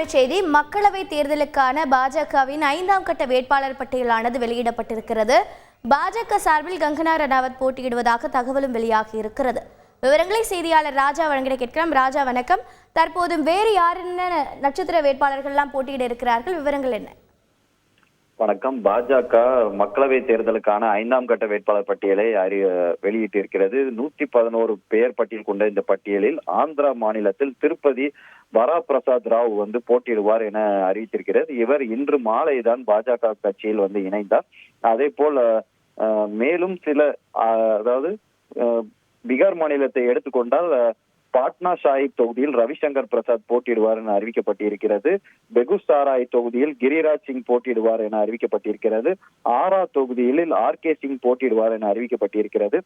அண்மை செய்தி. மக்களவை தேர்தலுக்கான பாஜகவின் 5ஆம் கட்ட வேட்பாளர் பட்டியலானது வெளியிடப்பட்டிருக்கிறது. பாஜக சார்பில் கங்கனா ரணாவத் போட்டியிடுவதாக தகவலும் வெளியாகி இருக்கிறது. விவரங்களை செய்தியாளர் ராஜா வழங்கிட கேட்கிறோம். ராஜா வணக்கம். தற்போது வேறு யாரென்ன நட்சத்திர வேட்பாளர்கள் எல்லாம் போட்டியிட இருக்கிறார்கள், விவரங்கள் என்ன? வணக்கம். பாஜக மக்களவை தேர்தலுக்கான 5ஆம் கட்ட வேட்பாளர் பட்டியலை வெளியிட்டிருக்கிறது. 111 பெயர் பட்டியல் கொண்ட இந்த பட்டியலில் ஆந்திரா மாநிலத்தில் திருப்பதி வரப்பிரசாத் ராவ் போட்டியிடுவார் என அறிவித்திருக்கிறது. இவர் இன்று மாலை தான் பாஜக கட்சியில் இணைந்தார். அதே போல் மேலும் சில அதாவது பீகார் மாநிலத்தை எடுத்துக்கொண்டால் பாட்னா சாஹிப் தொகுதியில் ரவிசங்கர் பிரசாத் போட்டியிடுவார் என அறிவிக்கப்பட்டிருக்கிறது. பெகுசாராய் தொகுதியில் கிரிராஜ் சிங் போட்டியிடுவார் என அறிவிக்கப்பட்டிருக்கிறது. ஆரா தொகுதியில் RK சிங் போட்டியிடுவார் என அறிவிக்கப்பட்டிருக்கிறது.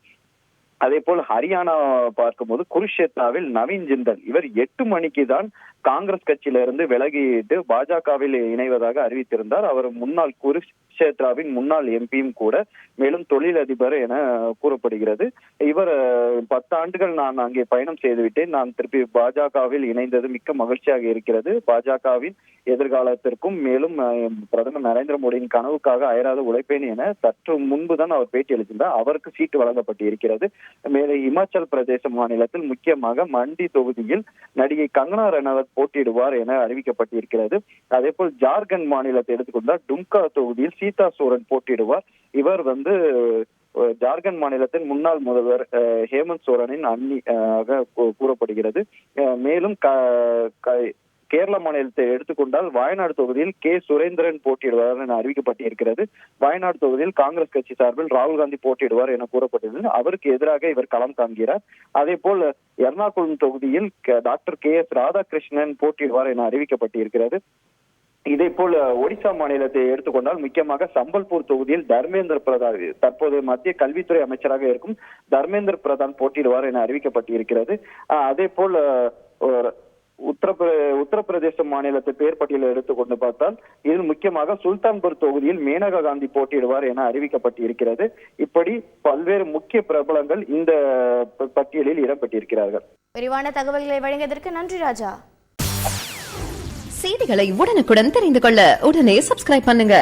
அதே போல் ஹரியானா பார்க்கும்போது குருஷேத்ராவில் நவீன் ஜிந்தல் இவர் 8 மணிக்கு தான் காங்கிரஸ் கட்சியிலிருந்து விலகிட்டு பாஜகவில் இணைவதாக அறிவித்திருந்தார். அவர் முன்னாள் குருஷேத்ராவின் முன்னாள் எம்பியும் கூட, மேலும் தொழிலதிபர் என கூறப்படுகிறது. இவர் 10 ஆண்டுகள் நான் அங்கே பயணம் செய்துவிட்டேன், நான் திருப்பி பாஜகவில் இணைந்தது மிக்க மகிழ்ச்சியாக இருக்கிறது. பாஜகவின் எதிர்காலத்திற்கும் மேலும் பிரதமர் நரேந்திர மோடியின் கனவுக்காக அயராது உழைப்பேன் என சற்று முன்புதான் அவர் பேட்டி அளித்திருந்தார். அவருக்கு சீட்டு வழங்கப்பட்டு இருக்கிறது. மேலே இமாச்சல் பிரதேச மாநிலத்தில் முக்கியமாக மண்டி தொகுதியில் நடிகை கங்கனா ரணாவத் போட்டியிடுவார் என அறிவிக்கப்பட்டிருக்கிறது. அதே போல் ஜார்க்கண்ட் மாநிலத்தை எடுத்துக்கொண்டால் டும்கா தொகுதியில் சீதா சோரன் போட்டியிடுவார். இவர் ஜார்க்கண்ட் மாநிலத்தின் முன்னாள் முதல்வர் ஹேமந்த் சோரனின் அண்ணியாக கூறப்படுகிறது. மேலும் கேரள மாநிலத்தை எடுத்துக்கொண்டால் வயநாடு தொகுதியில் சுரேந்திரன் போட்டியிடுவார் என அறிவிக்கப்பட்டிருக்கிறது. வயநாடு தொகுதியில் காங்கிரஸ் கட்சி சார்பில் ராகுல் காந்தி போட்டியிடுவார் என கூறப்பட்டது. அவருக்கு எதிராக இவர் களம் காண்கிறார். அதே போல் எர்ணாகுளம் தொகுதியில் டாக்டர் KS ராதாகிருஷ்ணன் போட்டியிடுவார் என அறிவிக்கப்பட்டிருக்கிறது. இதே போல் ஒடிசா மாநிலத்தை எடுத்துக்கொண்டால் முக்கியமாக சம்பல்பூர் தொகுதியில் தர்மேந்திர பிரதான், தற்போது மத்திய கல்வித்துறை அமைச்சராக இருக்கும் தர்மேந்திர பிரதான் போட்டியிடுவார் என அறிவிக்கப்பட்டிருக்கிறது. அதே போல் உத்தரப்பிரதேச மாநிலத்தை பெயர் பட்டியலை எடுத்துக்கொண்டு பார்த்தால் இதில் முக்கியமாக சுல்தான்பூர் தொகுதியில் மேனகா காந்தி போட்டியிடுவார் என அறிவிக்கப்பட்டிருக்கிறது. இப்படி பல்வேறு முக்கிய பிரபலங்கள் இந்த பட்டியலில் இடம்பெற்றிருக்கிறார்கள். விரிவான தகவல்களை வழங்கியதற்கு நன்றி ராஜா. செய்திகளை உடனுக்குடன் தெரிந்து கொள்ள உடனே சப்ஸ்கிரைப் பண்ணுங்க.